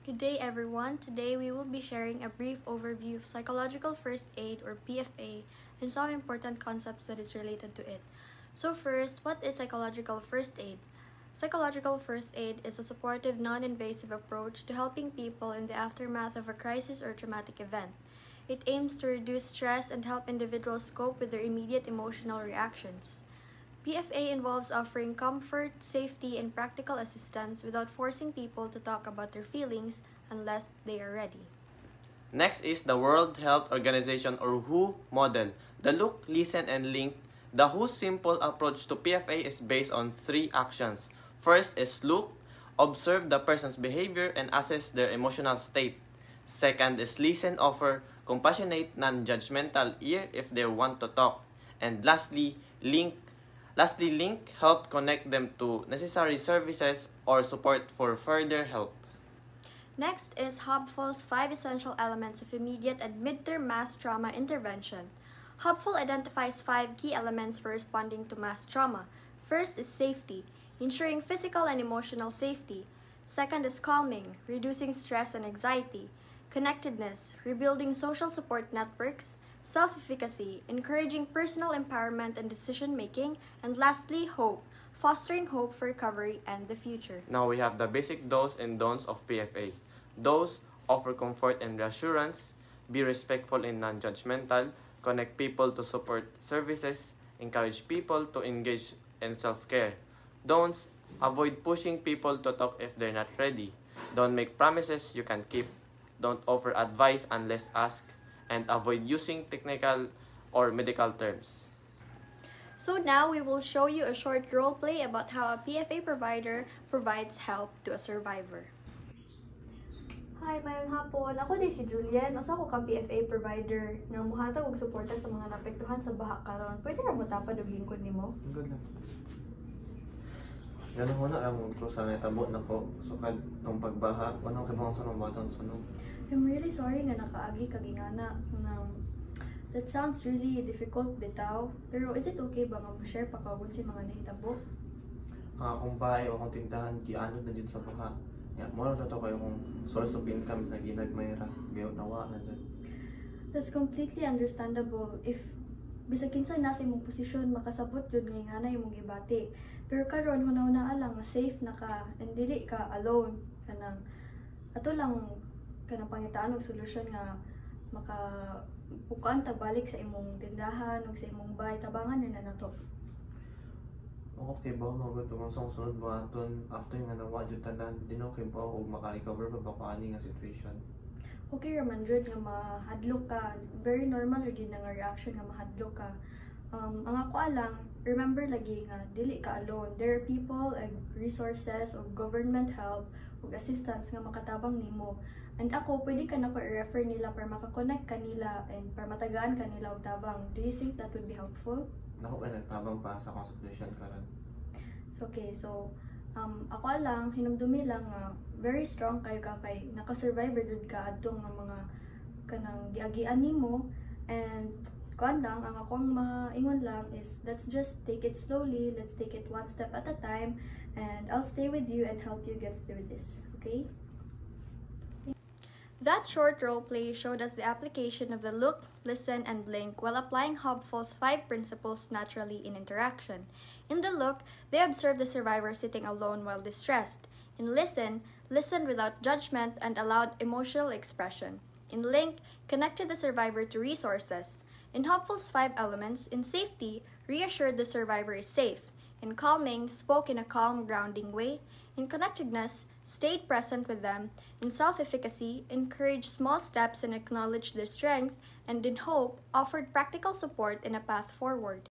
Good day everyone. Today we will be sharing a brief overview of psychological first aid or PFA and some important concepts that is related to it. So first, what is psychological first aid? Psychological first aid is a supportive, non-invasive approach to helping people in the aftermath of a crisis or traumatic event. It aims to reduce stress and help individuals cope with their immediate emotional reactions. PFA involves offering comfort, safety, and practical assistance without forcing people to talk about their feelings unless they are ready. Next is the World Health Organization or WHO model. The look, listen, and link. The WHO's simple approach to PFA is based on 3 actions. First is look, observe the person's behavior and assess their emotional state. Second is listen, offer compassionate, non-judgmental ear if they want to talk. And lastly, link, help connect them to necessary services or support for further help. Next is Hopeful's 5 essential elements of immediate and mid-term mass trauma intervention. Hopeful identifies 5 key elements for responding to mass trauma. First is safety, ensuring physical and emotional safety. Second is calming, reducing stress and anxiety. Connectedness, rebuilding social support networks. Self-efficacy, encouraging personal empowerment and decision-making. And lastly, hope, fostering hope for recovery and the future. Now we have the basic do's and don'ts of PFA. Do's: offer comfort and reassurance, be respectful and non-judgmental, connect people to support services, encourage people to engage in self-care. Don'ts: avoid pushing people to talk if they're not ready. Don't make promises you can keep. Don't offer advice unless asked. And avoid using technical or medical terms. So now we will show you a short role play about how a PFA provider provides help to a survivor. Hi, mayong hapon. Ako din si Julian. Usa ko ka PFA provider nga muhatag og suporta sa mga naapektuhan sa baha karon. Pwede ra mo tapad og lingkod nimo? Good lang. Ganun mo na ang ko sa natabo na ko sukad ng pagbaha. Ano kay mga sunong batang sunong? I'm really sorry nga nakaagi kagingana. That sounds really difficult bitaw. Pero is it okay ba nga mo-share pa kawon si mga nahitabo? Akong bahay o akong tindahan gianod na dyan sa baha. Mo na to kayo kung source of income sa ginagmayra. Gayon nawa na dyan. That's completely understandable. If bisag kinsa nasa imong posisyon makasabot jud nga ingana imong gibati. Pero karon hunahuna lang nga safe na ka and dili ka alone kanang ato lang kanang pangitaan og solusyon nga makapukan ta balik sa imong tindahan ug sa imong bahay tabangan na nato. Okay ba magod kung sa sunod buhaton after nga nawa jud tanan dino kay ba og maka-recover pa ba ko ani nga situation? Okay raman jud nga mahadlok ka. Very normal ra gyud nga reaction nga mahadlok ka. Ang ako alang, remember lagi nga dili ka alone. There are people and resources o government help ug assistance nga makatabang nimo. And ako, pwede ka na ko i-refer nila para makakonect ka nila and para matagaan ka nila og tabang. Do you think that would be helpful? Nako ay nagtabang pa sa consultation karon. Okay, so ako lang hinumdumi lang nga very strong kayo ka kay naka-survivor jud ka adtong nga mga kanang giagian nimo and kuan lang ang akong maingon lang is let's just take it slowly, let's take it one step at a time and I'll stay with you and help you get through this, okay? That short role play showed us the application of the look, listen, and link while applying Hopeful's 5 principles naturally in interaction. In the look, they observed the survivor sitting alone while distressed. In listen, listened without judgment and allowed emotional expression. In link, connected the survivor to resources. In Hopeful's 5 elements, in safety, reassured the survivor is safe. In calming, spoke in a calm, grounding way. In connectedness, stayed present with them. In self-efficacy, encouraged small steps and acknowledged their strength. And in hope, offered practical support in a path forward.